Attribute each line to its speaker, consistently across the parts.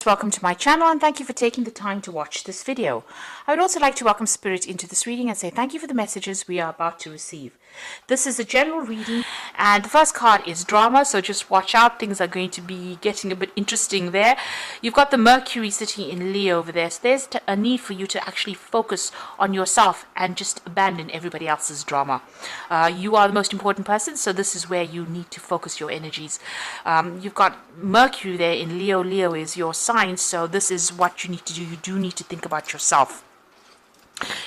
Speaker 1: Welcome to my channel and thank you for taking the time to watch this video. I would also like to welcome Spirit into this reading and say thank you for the messages we are about to receive. This is a general reading and the first card is drama, so just watch out. Things are going to be getting a bit interesting there. You've got the Mercury sitting in Leo over there, so there's a need for you to actually focus on yourself and just abandon everybody else's drama. You are the most important person, so this is where you need to focus your energies. You've got Mercury there in Leo. Leo is your sign, so this is what you need to do. You do need to think about yourself.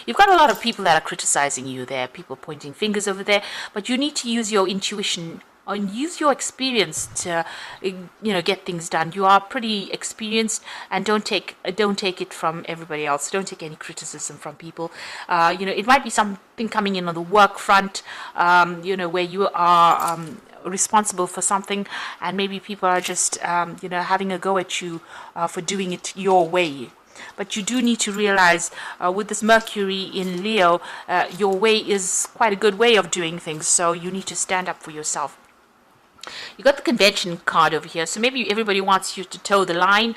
Speaker 1: You've got a lot of people that are criticizing you there, people pointing fingers over there, but you need to use your intuition and use your experience to, get things done. You are pretty experienced, and don't take it from everybody else. Don't take any criticism from people. It might be something coming in on the work front, where you are responsible for something, and maybe people are just having a go at you for doing it your way. But you do need to realize with this Mercury in Leo, your way is quite a good way of doing things, so you need to stand up for yourself. You got the Convention card over here, so maybe everybody wants you to toe the line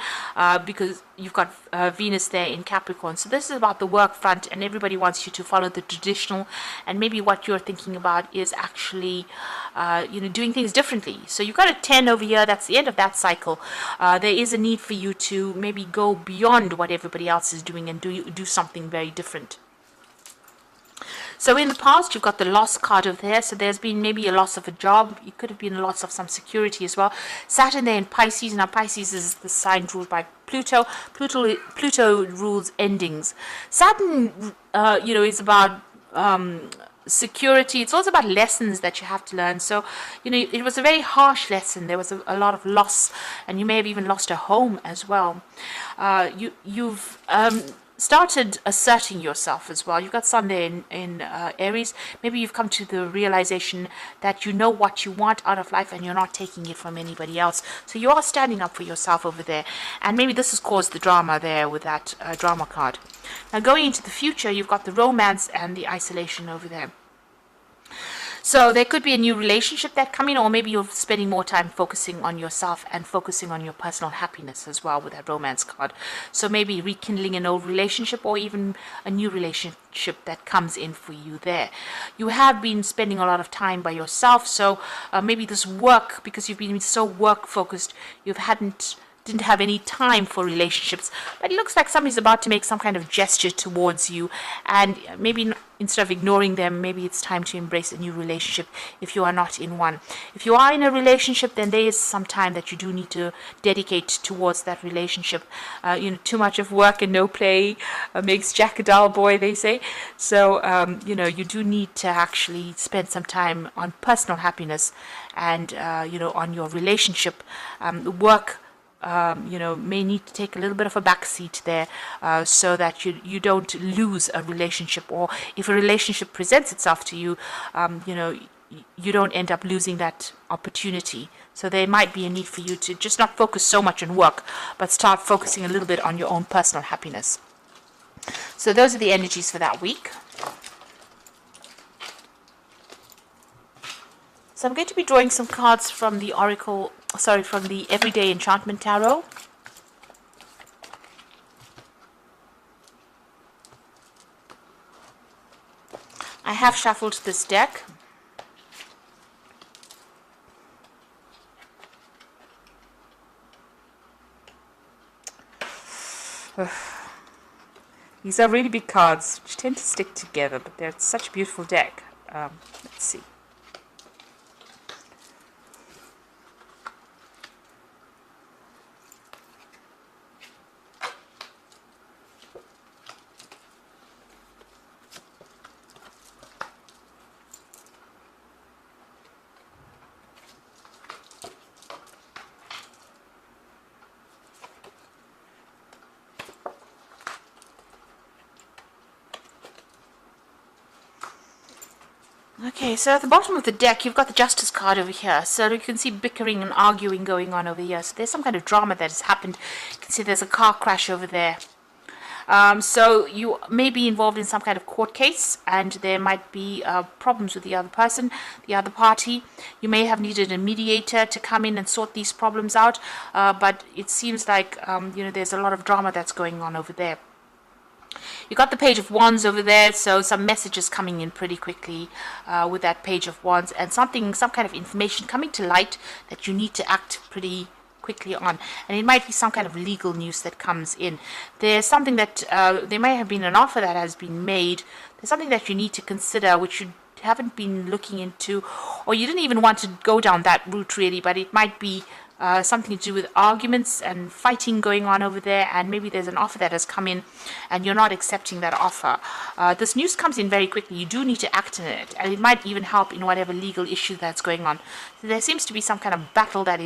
Speaker 1: because you've got Venus there in Capricorn. So this is about the work front, and everybody wants you to follow the traditional, and maybe what you're thinking about is actually doing things differently. So you've got a 10 over here. That's the end of that cycle. There is a need for you to maybe go beyond what everybody else is doing and do something very different. So in the past, you've got the loss card over there. So there's been maybe a loss of a job. It could have been a loss of some security as well. Saturn there in Pisces. Now Pisces is the sign ruled by Pluto. Pluto rules endings. Saturn, is about security. It's also about lessons that you have to learn. So, it was a very harsh lesson. There was a lot of loss, and you may have even lost a home as well. You've started asserting yourself as well. You've got Sun there in Aries. Maybe you've come to the realization that you know what you want out of life and you're not taking it from anybody else. So you are standing up for yourself over there. And maybe this has caused the drama there with that drama card. Now going into the future, you've got the romance and the isolation over there. So there could be a new relationship that come in, or maybe you're spending more time focusing on yourself and focusing on your personal happiness as well with that romance card. So maybe rekindling an old relationship, or even a new relationship that comes in for you there. You have been spending a lot of time by yourself, so maybe this work, because you've been so work focused, didn't have any time for relationships. But it looks like somebody's about to make some kind of gesture towards you, and maybe instead of ignoring them, maybe it's time to embrace a new relationship if you are not in one. If you are in a relationship, then there is some time that you do need to dedicate towards that relationship. Too much of work and no play makes Jack a dull boy, they say. So you do need to actually spend some time on personal happiness and on your relationship. Work may need to take a little bit of a backseat there, so that you don't lose a relationship, or if a relationship presents itself to you, you don't end up losing that opportunity. So there might be a need for you to just not focus so much on work, but start focusing a little bit on your own personal happiness. So those are the energies for that week. So I'm going to be drawing some cards from the from the Everyday Enchantment Tarot. I have shuffled this deck. These are really big cards, which tend to stick together, but they're such a beautiful deck. Let's see. Okay, so at the bottom of the deck, you've got the Justice card over here. So you can see bickering and arguing going on over here. So there's some kind of drama that has happened. You can see there's a car crash over there. So you may be involved in some kind of court case, and there might be problems with the other person, the other party. You may have needed a mediator to come in and sort these problems out, but it seems like there's a lot of drama that's going on over there. You got the Page of Wands over there, so some messages coming in pretty quickly with that Page of Wands, and some kind of information coming to light that you need to act pretty quickly on. And it might be some kind of legal news that comes in. There's something that there may have been an offer that has been made. There's something that you need to consider which you haven't been looking into, or you didn't even want to go down that route really, but it might be something to do with arguments and fighting going on over there, and maybe there's an offer that has come in and you're not accepting that offer. This news comes in very quickly. You do need to act on it, and it might even help in whatever legal issue that's going on. So there seems to be some kind of battle that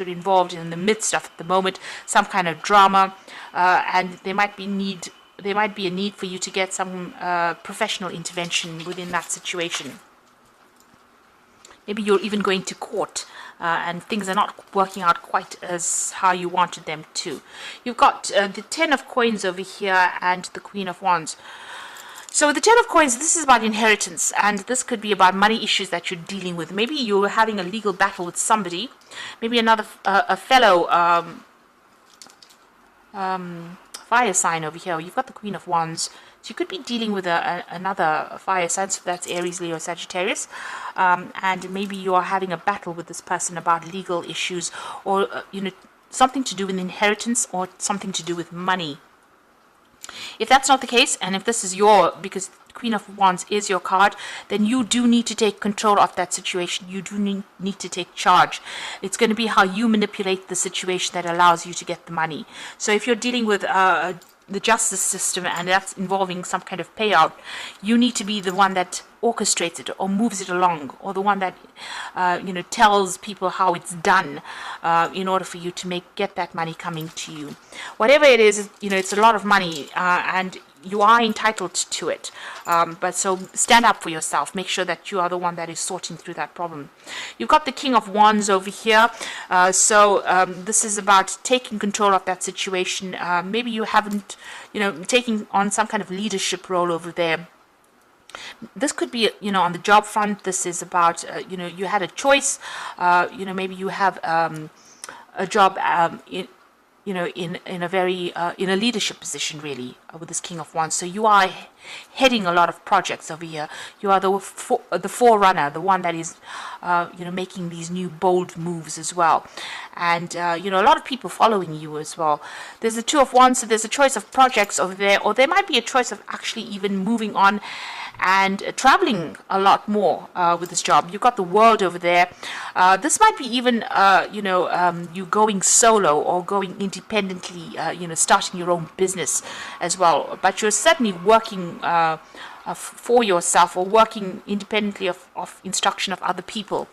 Speaker 1: you're involved in the midst of at the moment, some kind of drama, and there might be a need for you to get some professional intervention within that situation. Maybe you're even going to court and things are not working out quite as how you wanted them to. You've got the Ten of Coins over here and the Queen of Wands. So with the Ten of Coins, this is about inheritance, and this could be about money issues that you're dealing with. Maybe you're having a legal battle with somebody, maybe another a fellow fire sign over here. You've got the Queen of Wands. So you could be dealing with another fire sign, so that's Aries, Leo, Sagittarius, and maybe you are having a battle with this person about legal issues, or something to do with inheritance, or something to do with money. If that's not the case, and if this is because Queen of Wands is your card, then you do need to take control of that situation. You do need to take charge. It's going to be how you manipulate the situation that allows you to get the money. So if you're dealing with the justice system and that's involving some kind of payout, you need to be the one that orchestrates it or moves it along, or the one that tells people how it's done in order for you to get that money coming to you. Whatever it is, it's a lot of money, and you are entitled to it, but so stand up for yourself. Make sure that you are the one that is sorting through that problem. You've got the King of Wands over here, so this is about taking control of that situation. Maybe you haven't taking on some kind of leadership role over there. This could be on the job front. This is about you had a choice. Maybe you have a job in a very in a leadership position really with this King of Wands. So you are heading a lot of projects over here. You are the forerunner, the one that is making these new bold moves as well, and a lot of people following you as well. There's the Two of Wands, so there's a choice of projects over there, or there might be a choice of actually even moving on and traveling a lot more with this job. You've got the World over there. This might be even you going solo or going independently, starting your own business as well, but you're certainly working for yourself or working independently of instruction of other people.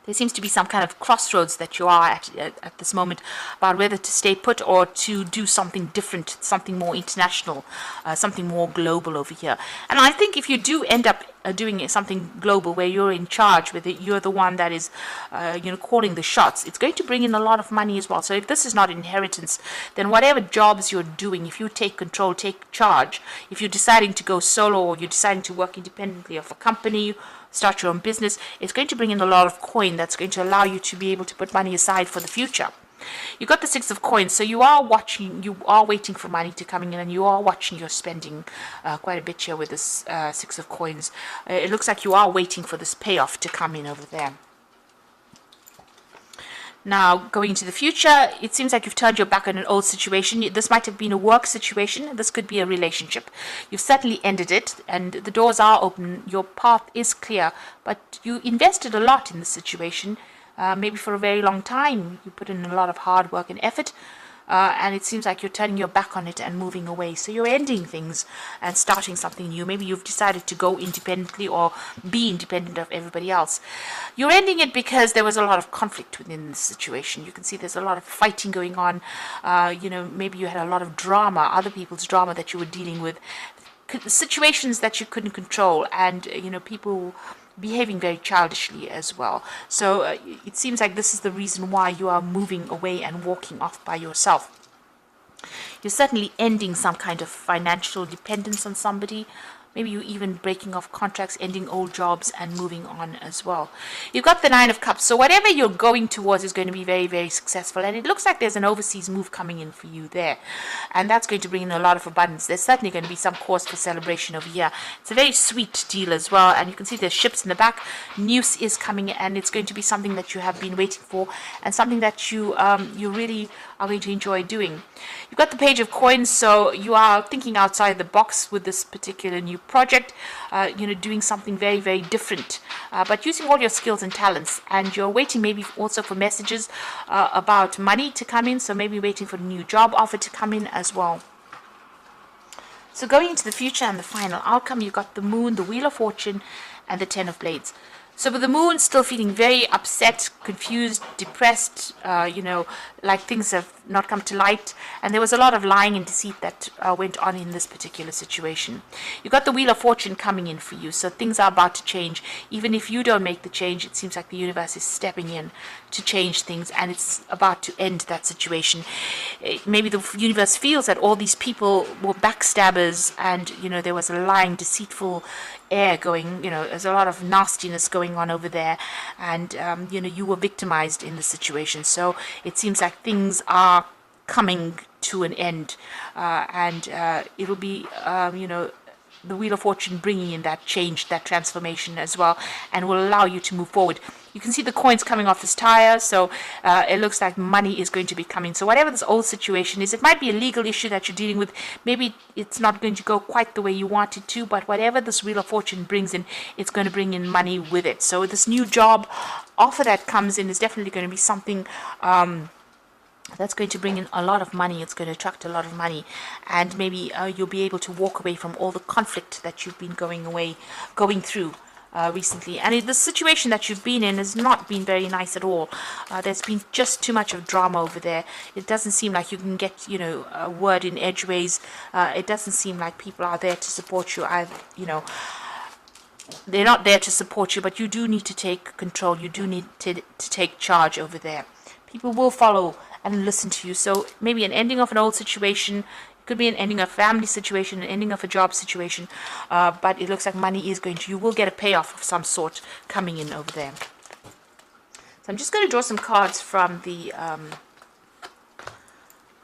Speaker 1: There seems to be some kind of crossroads that you are at this moment about whether to stay put or to do something different, something more international, something more global over here. And I think if you do end up doing something global where you're in charge, where you're the one that is calling the shots, it's going to bring in a lot of money as well. So if this is not inheritance, then whatever jobs you're doing, if you take control, take charge, if you're deciding to go solo or you're deciding to work independently of a company, start your own business, it's going to bring in a lot of coin that's going to allow you to be able to put money aside for the future. You got the Six of Coins, so you are waiting for money to come in, and you are watching your spending quite a bit here with this Six of Coins. It looks like you are waiting for this payoff to come in over there. Now, going into the future, it seems like you've turned your back on an old situation. This might have been a work situation. This could be a relationship. You've certainly ended it, and the doors are open. Your path is clear, but you invested a lot in this situation, maybe for a very long time. You put in a lot of hard work and effort, and it seems like you're turning your back on it and moving away. So you're ending things and starting something new. Maybe you've decided to go independently or be independent of everybody else. You're ending it because there was a lot of conflict within this situation. You can see there's a lot of fighting going on. Maybe you had a lot of drama, other people's drama that you were dealing with, situations that you couldn't control, and people behaving very childishly as well. So it seems like this is the reason why you are moving away and walking off by yourself. You're certainly ending some kind of financial dependence on somebody. Maybe you're even breaking off contracts, ending old jobs, and moving on as well. You've got the Nine of Cups. So whatever you're going towards is going to be very, very successful. And it looks like there's an overseas move coming in for you there. And that's going to bring in a lot of abundance. There's certainly going to be some cause for celebration over here. It's a very sweet deal as well. And you can see there's ships in the back. News is coming, and it's going to be something that you have been waiting for, and something that you really are going to enjoy doing. You've got the Page of Coins, so you are thinking outside the box with this particular new project, doing something very, very different, but using all your skills and talents. And you're waiting maybe also for messages about money to come in, so maybe waiting for a new job offer to come in as well. So going into the future and the final outcome, you've got the Moon, the Wheel of Fortune, and the Ten of Blades. So with the Moon still feeling very upset, confused, depressed, like things have not come to light. And there was a lot of lying and deceit that went on in this particular situation. You got the Wheel of Fortune coming in for you. So things are about to change. Even if you don't make the change, it seems like the universe is stepping in to change things. And it's about to end that situation. Maybe the universe feels that all these people were backstabbers, and, there was a lying, deceitful air going, there's a lot of nastiness going on over there, and you were victimized in the situation. So it seems like things are coming to an end, and it'll be the Wheel of Fortune bringing in that change, that transformation as well, and will allow you to move forward. You can see the coins coming off this tire, so it looks like money is going to be coming. So whatever this old situation is, it might be a legal issue that you're dealing with. Maybe it's not going to go quite the way you want it to, but whatever this Wheel of Fortune brings in, it's going to bring in money with it. So this new job offer that comes in is definitely going to be something that's going to bring in a lot of money. It's going to attract a lot of money, and maybe you'll be able to walk away from all the conflict that you've been going through recently. And the situation that you've been in has not been very nice at all. There's been just too much of drama over there. It doesn't seem like you can get a word in edgeways. It doesn't seem like people are there to support you. They're not there to support you, but you do need to take control. You do need to take charge over there. People will follow and listen to you. So maybe an ending of an old situation, it could be an ending of a family situation, an ending of a job situation, but it looks like money is you will get a payoff of some sort coming in over there. So I'm just going to draw some cards from the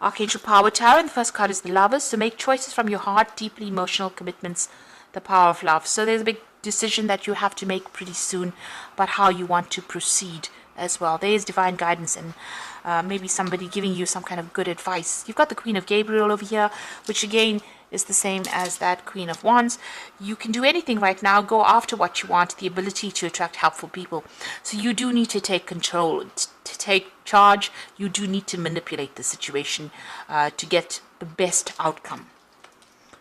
Speaker 1: Archangel Power Tower, and the first card is the Lovers. So make choices from your heart, deeply emotional commitments, the power of love. So there's a big decision that you have to make pretty soon about how you want to proceed as well. There is divine guidance, and maybe somebody giving you some kind of good advice. You've got the Queen of Gabriel over here, which again is the same as that Queen of Wands. You can do anything right now. Go after what you want, the ability to attract helpful people. So you do need to take control, to take charge. You do need to manipulate the situation to get the best outcome.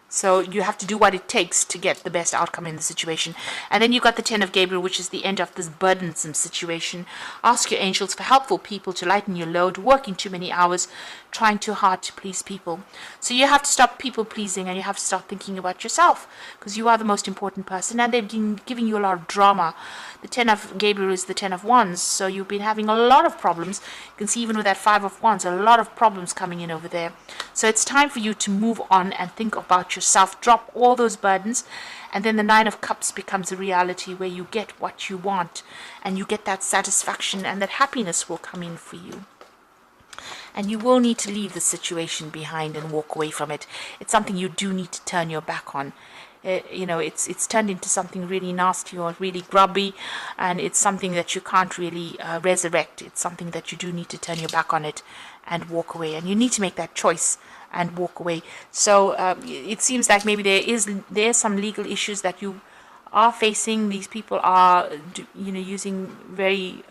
Speaker 1: So you have to do what it takes to get the best outcome in the situation. And then you've got the Ten of Gabriel, which is the end of this burdensome situation. Ask your angels for helpful people to lighten your load, working too many hours, trying too hard to please people. So you have to stop people pleasing, and you have to start thinking about yourself, because you are the most important person, and they've been giving you a lot of drama. The Ten of Gabriel is the Ten of Wands, so you've been having a lot of problems. You can see even with that Five of Wands, a lot of problems coming in over there. So it's time for you to move on and think about yourself, drop all those burdens, and then the Nine of Cups becomes a reality where you get what you want, and you get that satisfaction, and that happiness will come in for you. And you will need to leave the situation behind and walk away from it. It's something you do need to turn your back on. It's turned into something really nasty or really grubby, and it's something that you can't really resurrect. It's something that you do need to turn your back on it and walk away, and you need to make that choice and walk away. So it seems like maybe there are some legal issues that you are facing. These people are using very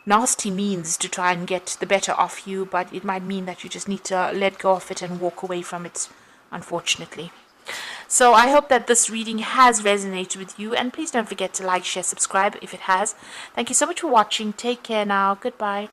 Speaker 1: nasty means to try and get the better of you, but it might mean that you just need to let go of it and walk away from it, unfortunately. So I hope that this reading has resonated with you, and please don't forget to like, share, subscribe if it has. Thank you so much for watching. Take care now. Goodbye.